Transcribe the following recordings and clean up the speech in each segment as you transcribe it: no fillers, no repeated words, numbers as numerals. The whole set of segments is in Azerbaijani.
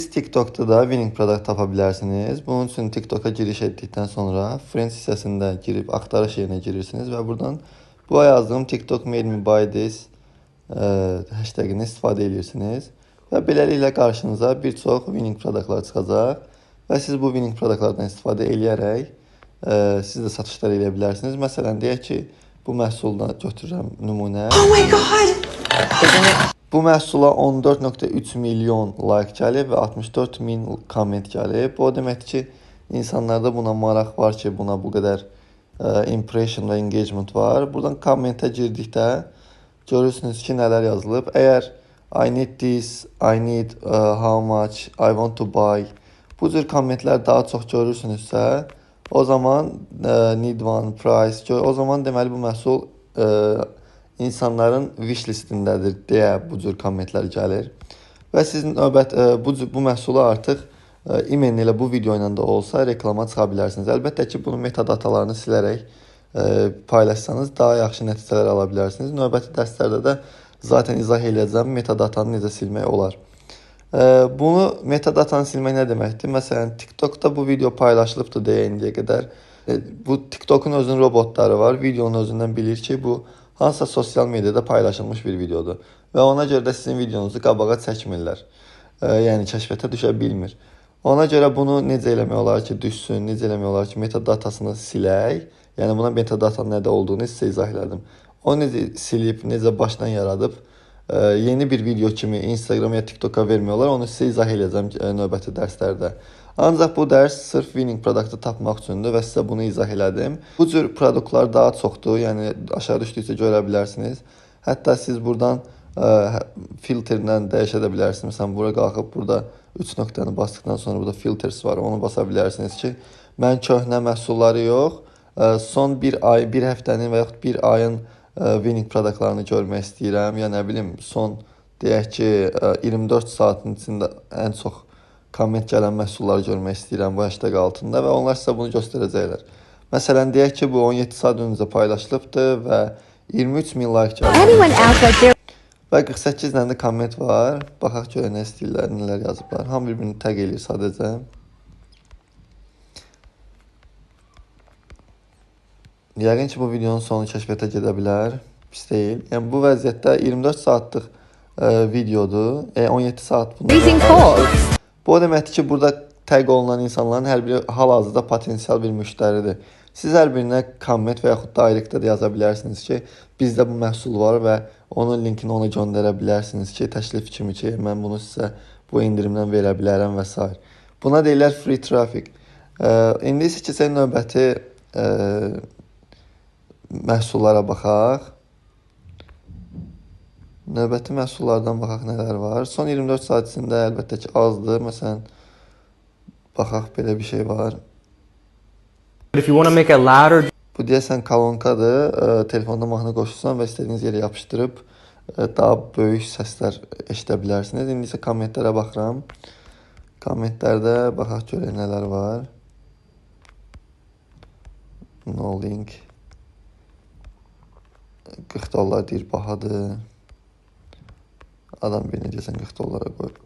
Siz TikTok'ta da winning product tapa bilərsiniz. Bunun üçün TikTok'a giriş etdikdən sonra Friends hissəsində girib axtarış yerinə girirsiniz və buradan bu yazdığım TikTok made me buy this hashtagini istifadə edirsiniz. Və beləliklə qarşınıza bir çox winning productlar çıxacaq və siz bu winning productlardan istifadə edərək siz də satışlar edə bilərsiniz. Məsələn, deyək ki, bu məhsuldan götürürəm nümunə. Oh my god! Bu məhsula 14.3 milyon like gəlib və 64 min komment gəlib. Bu o deməkdir ki, insanlarda buna maraq var ki, buna bu qədər impression və engagement var. Buradan kommentə girdikdə görürsünüz ki, nələr yazılıb. Əgər I need this, I need how much, I want to buy bu cür kommentlər daha çox görürsünüzsə, o zaman need one price, o zaman deməli bu məhsul insanların wish listindədir deyə bu cür kommentlər gəlir. Və siz bu məhsulu artıq email ilə bu video ilə də olsa reklama çıxa bilərsiniz. Əlbəttə ki, bunun metadatalarını silərək paylaşsanız daha yaxşı nəticələr ala bilərsiniz. Növbəti dərslərdə də zaten izah edəcəm metadatanı necə silmək olar. Bunu metadatanı silmək nə deməkdir? Məsələn, TikTokda bu video paylaşılıbdır deyə indiyə qədər. Bu TikTokun özünün robotları var. Videonun özündən bilir ki, bu hansısa sosial mediada paylaşılmış bir videodur. Və ona görə də sizin videonuzu qabağa çəkmirlər. Yəni kəşfiyyata düşə bilmir. Ona görə bunu necə eləmək olar ki, düşsün, necə eləmək olar ki, metadatasını silək. Yəni buna metadata nədə olduğunu sizə izah elədim. O necə silib, necə başdan yaradıb, yeni bir video kimi Instagram ya TikTok'a vermək olar. Onu sizə izah edəcəm növbəti dərslərdə. Ancaq bu dərs sırf winning produktı tapmaq üçündür və sizə bunu izah elədim. Bu cür produktlar daha çoxdur, yəni aşağı düşdükcə görə bilərsiniz. Hətta siz buradan filtrdən dəyişə də bilərsiniz. Məsələn, bura qalxıb burada 3 nöqtəni basdıqdan sonra burada filters var. Onu basa bilərsiniz ki, mən köhnə məhsulları yox, son bir ay, bir həftənin və yaxud bir ayın winning produktlarını görmək istəyirəm. Yəni nə bilim, son deyək ki, 24 saatın içində ən çox komment gələn məhsulları görmək istəyirəm bu hashtag altında və onlar sizə bunu göstərəcəklər. Məsələn, deyək ki, bu 17 saat öncə paylaşılıbdır və 23 min like gəlib. Və 48 dənə də komment var. Baxaq görək nə istəyirlər, nələr yazıblar. Hamı bir-birini tag eləyir sadəcə. Yəqin ki, bu videonun sonu kəşfiyyata gedə bilər. Pis deyil. Yəni, bu vəziyyətdə 24 saatlıq videodur. 17 saat bunlar. Bu o deməkdir ki, burada tag olunan insanların hər biri hal-hazırda potensial bir müştəridir. Siz hər birinə komment və yaxud directdə də yaza bilərsiniz ki, bizdə bu məhsul var və onun linkini ona göndərə bilərsiniz ki, təklif kimi ki, mən bunu sizə bu indirimdən verə bilərəm və s. Buna deyirlər free traffic. İndi isə keçək növbəti məhsullara baxaq. Növbəti məhsullardan baxaq nələr var. Son 24 saat içində əlbəttə ki, azdır. Məsələn, baxaq belə bir şey var. Bu deyəsən kolonkadır. Telefonda mahnı qoşursan və istədiyiniz yerə yapışdırıb daha böyük səslər eşidə bilərsiniz. İndi isə kommentlərə baxıram. Kommentlərdə baxaq görək nələr var. No link. 40 dollar deyir, bahadır. Adam birinə deyəsən 40 dollara qoyub.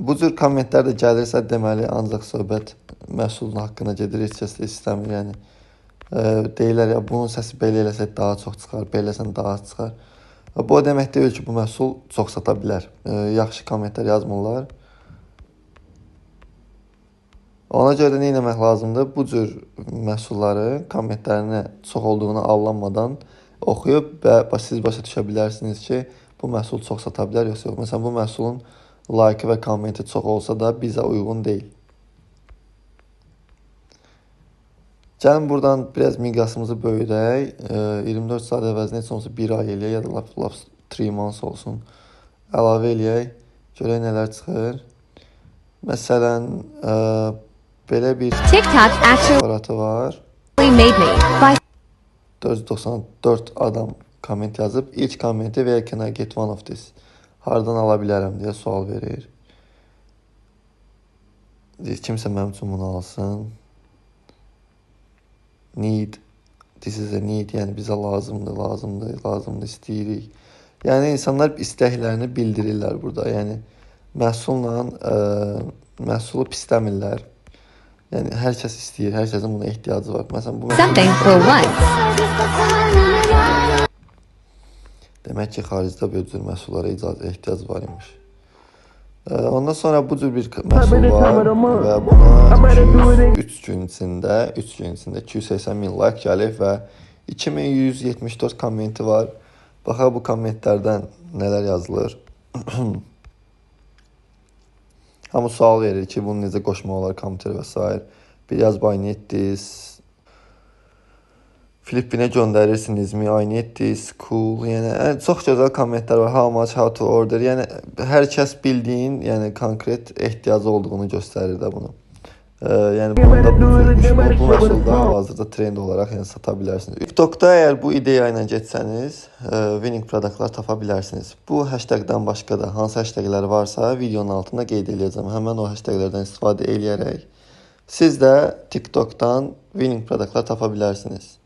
Bu cür kommentlər də gəlirsə, deməli, ancaq söhbət məhsulun haqqına gedir, heç kəs də istəmir. Yəni, deyirlər ya, bunun səsi belə eləsək daha çox çıxar, belə eləsən daha az çıxar. Bu o demək deyil ki, bu məhsul çox sata bilər. Yaxşı kommentlər yazmırlar. Ona görə də nə etmək lazımdır? Bu cür məhsulları, kommentlərini çox olduğunu allanmadan oxuyub və siz başa düşə bilərsiniz ki, bu məhsul çox sata bilər, yoxsa yox. Məsələn, bu məhsulun like və kommenti çox olsa da bizə uyğun deyil. Gəlin buradan biraz miqyasımızı böyüdək. 24 saat əvəzinə heç olmasa 1 ay eləyək, ya da lap 3 months olsun. Əlavə eləyək, görək nələr çıxır. Məsələn, belə bir aparatı var. 494 adam komment yazıb. İlk kommenti where can I get one of this? Hardan ala bilərəm deyə sual verir. Kimsə mənim üçün bunu alsın. Need. This is a need. Yəni bizə lazımdır, istəyirik. Yəni insanlar istəklərini bildirirlər burada. Yəni məhsulu pisləmirlər. Yəni hər kəs istəyir, hər kəsin buna ehtiyacı var. Məsələn, bu Something for once. demək ki, xaricdə belə cür məhsullara ehtiyac var imiş. Ondan sonra bu cür bir məhsul var və buna 3 gün içində 280 min like gəlib və 2174 kommenti var. Baxaq bu kommentlərdən nələr yazılır. Hamı sual verir ki, bunu necə qoşmaq olar kompüter və s. Bir yaz I need this. Filippinə göndərirsinizmi? I need this. Cool. Yəni çox gözəl kommentlər var. How much, how to order. Yəni hər kəs bildiyin, yəni konkret ehtiyacı olduğunu göstərir də bunu. Yəni bunda bu məhsulda hal-hazırda trend olaraq yəni sata bilərsiniz. TikTokda əgər bu ideya ilə getsəniz, winning produktlar tapa bilərsiniz. Bu hashtagdan başqa da hansı hashtaglər varsa videonun altında qeyd edəcəm. Həmin o hashtaglərdən istifadə edərək siz də TikTokdan winning produktlar tapa bilərsiniz.